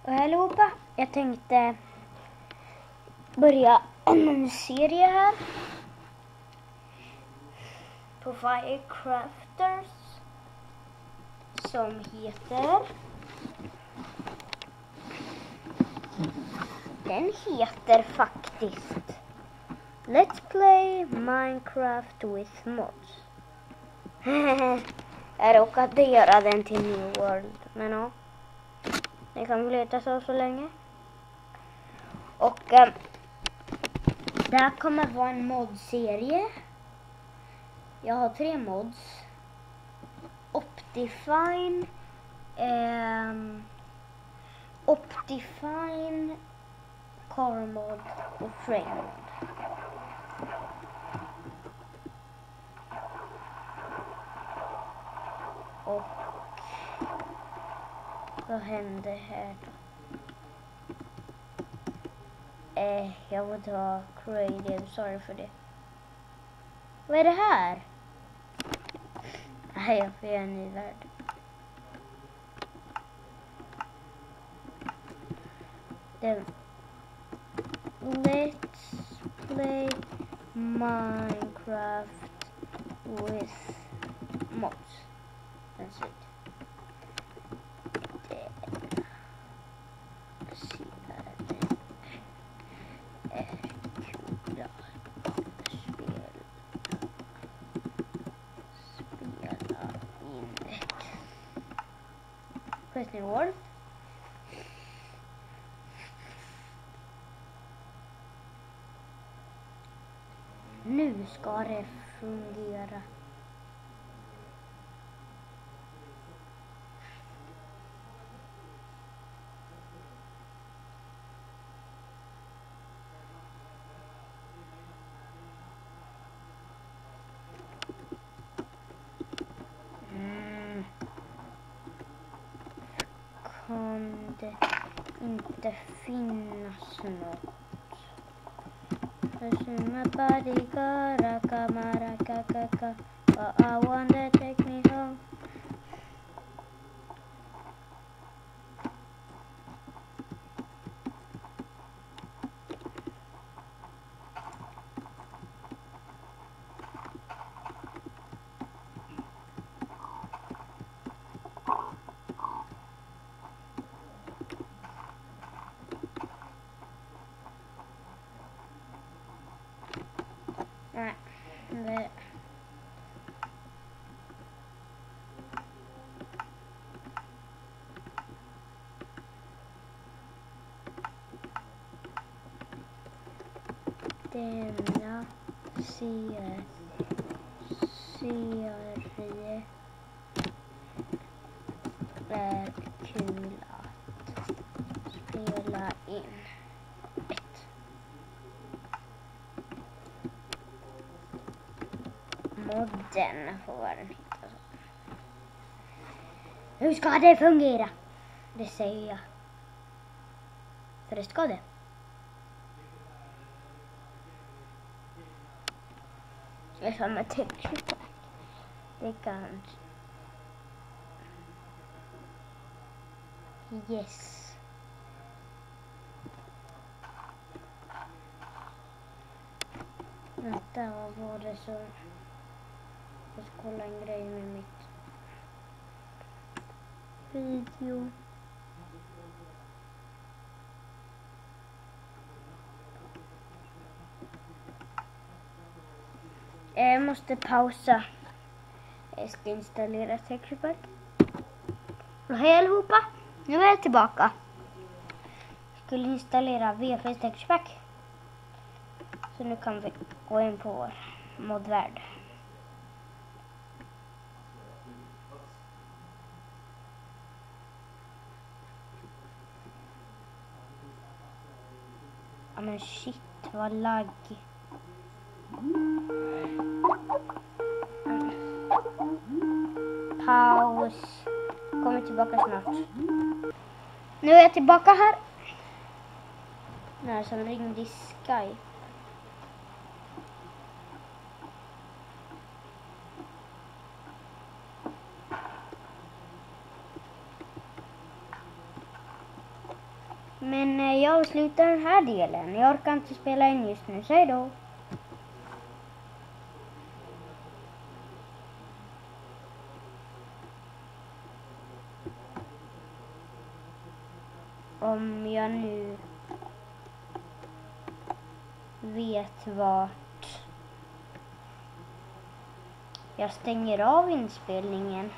Och hej allihopa, jag tänkte börja en serie här på Firecrafters som heter faktiskt Let's Play Minecraft with Mods. Jag råkade göra den till New World, men ja, det kan väl heta så länge. Och det här kommer vara en modserie. Jag har 3 mods. Optifine, Car mod och Frame mod. Och vad händer här då? Jag får ta creative, sorry för det. Vad är det här? Nej, jag får göra en ny värld. Let's play Minecraft with mods. That's it. Quest World. Nu ska det fungera. Kan det inte finnas något? I want to take me home. Nej, det... Denna serie är kul att spela in. Modden får vad den heter. Hur ska det fungera? Det säger jag. För det ska det. Det är som ett texture. Det kan. Yes. Vänta, vad var det så? Jag ska kolla en grej med mitt video. Jag måste pausa. Jag ska installera texture pack. Hej allihopa, nu är jag tillbaka. Jag skulle installera VFS texture pack. Så nu kan vi gå in på vår modvärld. Ja men shit, vad lagg. Paus. Kommer tillbaka snart. Nu är jag tillbaka här. När som ringde i Skype. Men jag avslutar den här delen. Jag orkar inte spela in just nu. Säg då. Om jag nu vet vart jag stänger av inspelningen.